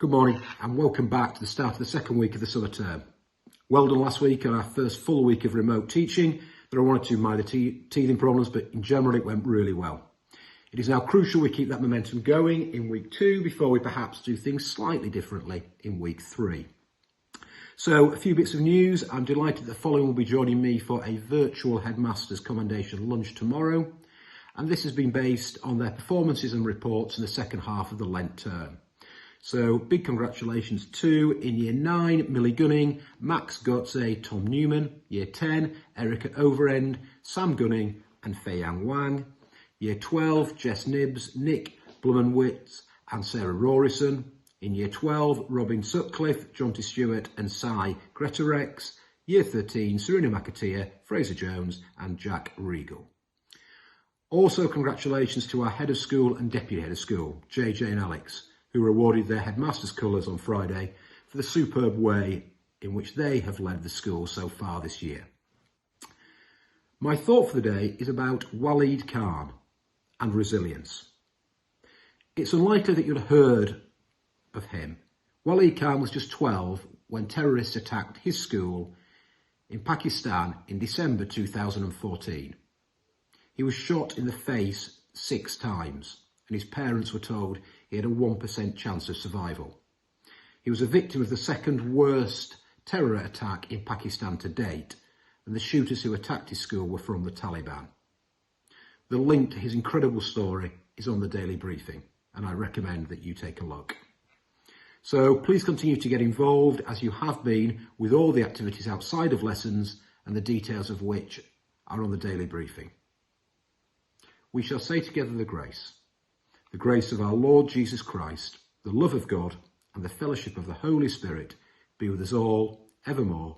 Good morning and welcome back to the start of the second week of the summer term. Well done last week on our first full week of remote teaching. There are one or two minor teething problems, but in general it went really well. It is now crucial we keep that momentum going in week 2 before we perhaps do things slightly differently in week 3. So a few bits of news. I'm delighted that the following will be joining me for a virtual Headmasters Commendation lunch tomorrow. And this has been based on their performances and reports in the second half of the Lent term. So big congratulations to, in Year 9, Millie Gunning, Max Gotze, Tom Newman. Year 10, Erica Overend, Sam Gunning and Fei-Yang Wang. Year 12, Jess Nibbs, Nick Blummenwitz and Sarah Rorison. In Year 12, Robin Sutcliffe, Jonty Stewart and Cy Gretarex. Year 13, Serena McAteer, Fraser Jones and Jack Regal. Also congratulations to our Head of School and Deputy Head of School, JJ and Alex, who were awarded their Headmasters colours on Friday for the superb way in which they have led the school so far this year. My thought for the day is about Waleed Khan and resilience. It's unlikely that you'd have heard of him. Waleed Khan was just 12 when terrorists attacked his school in Pakistan in December 2014. He was shot in the face 6 times and his parents were told he had a 1% chance of survival. He was a victim of the second worst terror attack in Pakistan to date, and the shooters who attacked his school were from the Taliban. The link to his incredible story is on the Daily Briefing, and I recommend that you take a look. So please continue to get involved as you have been with all the activities outside of lessons and the details of which are on the Daily Briefing. We shall say together the grace. The grace of our Lord Jesus Christ, the love of God, and the fellowship of the Holy Spirit be with us all, evermore.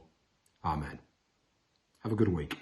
Amen. Have a good week.